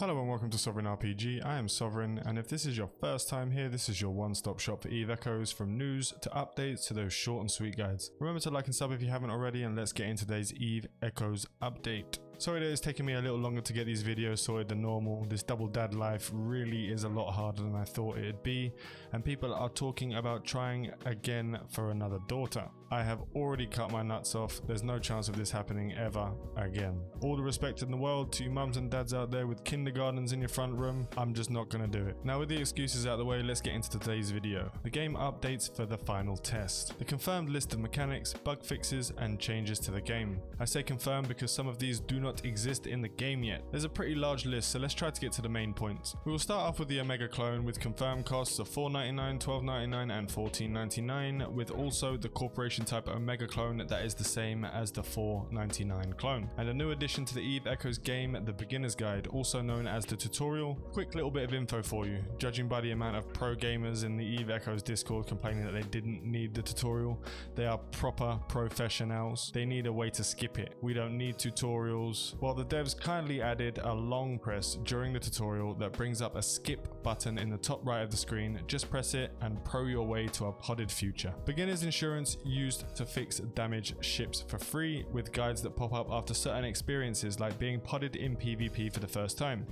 Hello and welcome to Sovereign RPG. I am Sovereign, and if this is your first time here, this is your one-stop shop for EVE Echoes, from news to updates to those short and sweet guides. Remember to like and sub if you haven't already, and let's get into today's EVE Echoes update. Sorry that it's taking me a little longer to get these videos sorted than normal. This double dad life really is a lot harder than I thought it'd be, and people are talking about trying again for another daughter. I have already cut my nuts off. There's no chance of this happening ever again. All the respect in the world to you mums and dads out there with kindergartens in your front room. I'm just not gonna do it. Now with the excuses out of the way, let's get into today's video. The game updates for the final test. The confirmed list of mechanics, bug fixes, and changes to the game. I say confirmed because some of these do not exist in the game yet. There's a pretty large list, so let's try to get to the main points. We will start off with the Omega clone with confirmed costs of $4.99, $12.99, and $14.99, with also the corporation type Omega clone that is the same as the $4.99 clone. And a new addition to the EVE Echoes game, the Beginner's Guide, also known as the tutorial. Quick little bit of info for you. Judging by the amount of pro gamers in the EVE Echoes Discord complaining that they didn't need the tutorial, they are proper professionals. They need a way to skip it. We don't need tutorials. Well, the devs kindly added a long press during the tutorial that brings up a skip button in the top right of the screen. Just press it and pro your way to a podded future. Beginner's insurance used to fix damaged ships for free, with guides that pop up after certain experiences like being podded in PvP for the first time.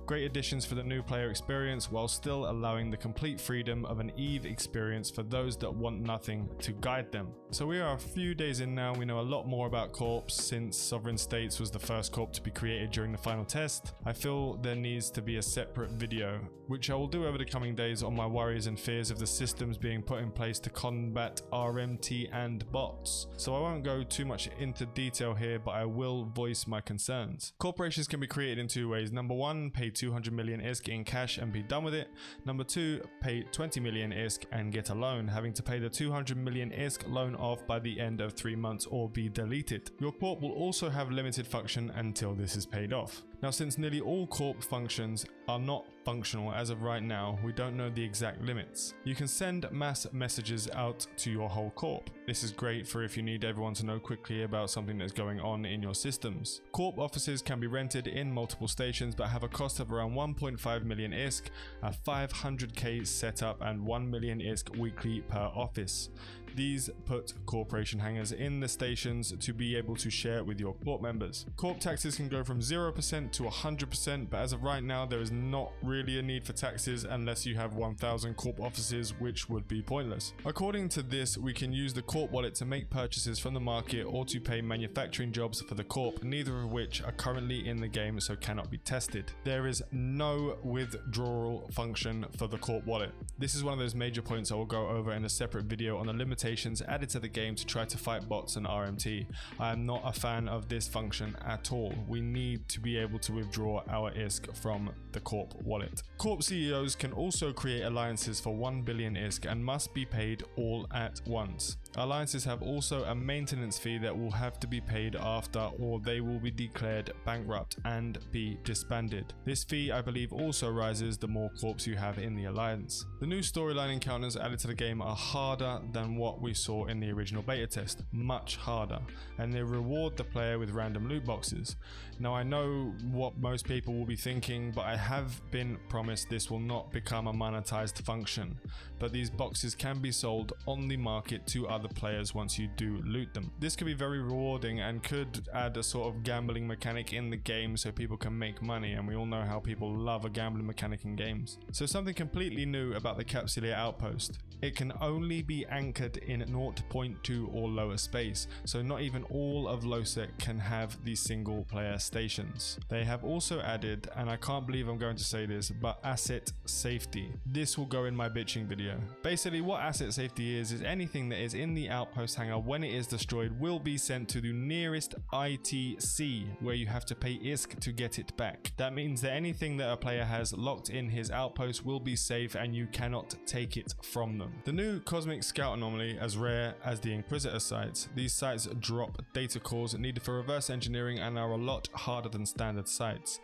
Great additions for the new player experience while still allowing the complete freedom of an EVE experience for those that want nothing to guide them. So we are a few days in now. We know a lot more about corps since Sovereign States was the first corp to be created during the final test. I feel there needs to be a separate video, which I will do over the coming days, on my worries and fears of the systems being put in place to combat RMT and bots. So I won't go too much into detail here, but I will voice my concerns. Corporations can be created in two ways. Number one, pay 200 million ISK in cash and be done with it. Number two, pay 20 million ISK and get a loan, having to pay the 200 million ISK loan off by the end of 3 months or be deleted. Your corp will also have limited function until this is paid off. Now, since nearly all corp functions are not functional as of right now, we don't know the exact limits. You can send mass messages out to your whole corp. This is great for if you need everyone to know quickly about something that's going on in your systems. Corp offices can be rented in multiple stations but have a cost of around 1.5 million ISK, a 500k setup, and 1 million ISK weekly per office. These put corporation hangars in the stations to be able to share with your corp members. Corp taxes can go from 0% to 100%, but as of right now there is not really a need for taxes unless you have 1,000 corp offices, which would be pointless. According to this, we can use the corp wallet to make purchases from the market or to pay manufacturing jobs for the corp, neither of which are currently in the game, so cannot be tested. There is no withdrawal function for the corp wallet. This is one of those major points I will go over in a separate video on the limitations added to the game to try to fight bots and RMT. I am not a fan of this function at all. We need to be able to withdraw our ISK from the corp wallet. Corp CEOs can also create alliances for 1 billion ISK and must be paid all at once. Alliances have also a maintenance fee that will have to be paid after, or they will be declared bankrupt and be disbanded. This fee, I believe, also rises the more corps you have in the alliance. The new storyline encounters added to the game are harder than what we saw in the original beta test, much harder, and they reward the player with random loot boxes. Now, I know what most people will be thinking, but I have been promised this will not become a monetized function, but these boxes can be sold on the market to other players once you do loot them. This could be very rewarding and could add a sort of gambling mechanic in the game so people can make money, and we all know how people love a gambling mechanic in games. So something completely new about the Capsuleer Outpost. It can only be anchored in 0.2 or lower space, so not even all of LOSEC can have these single player stations. They have also added, and I can't believe I'm going to say this, but asset safety. This will go in my bitching video. Basically what asset safety is anything that is in the outpost hangar when it is destroyed will be sent to the nearest ITC, where you have to pay ISK to get it back. That means that anything that a player has locked in his outpost will be safe and you cannot take it from them. The new Cosmic Scout anomaly, as rare as the Inquisitor sites, these sites drop data cores needed for reverse engineering and are a lot harder than standard sites.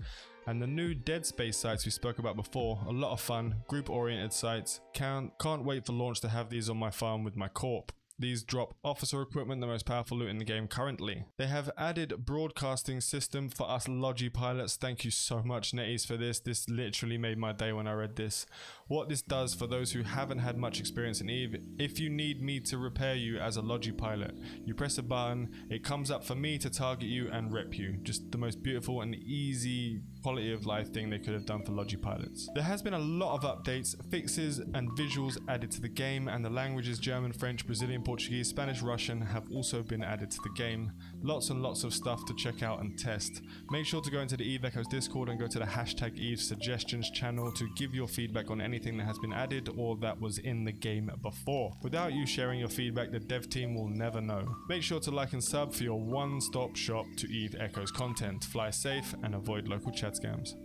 And the new DEADSPACE sites we spoke about before, a lot of fun, group oriented sites. Can't wait for launch to have these on my farm with my corp. These drop officer equipment, the most powerful loot in the game currently. They have added broadcasting system for us LOGI pilots. Thank you so much, NetEase, for this. This literally made my day when I read this. What this does for those who haven't had much experience in EVE, if you need me to repair you as a LOGI pilot, you press a button, it comes up for me to target you and rep you. Just the most beautiful and easy quality of life thing they could have done for LOGI pilots. There has been a lot of updates, fixes and visuals added to the game, and the languages German, French, Brazilian, Portuguese, Spanish, Russian have also been added to the game. Lots and lots of stuff to check out and test. Make sure to go into the EVE Echoes Discord and go to the hashtag EVE Suggestions channel to give your feedback on anything that has been added or that was in the game before. Without you sharing your feedback, the dev team will never know. Make sure to like and sub for your one-stop shop to EVE Echoes content. Fly safe and avoid local chat scams.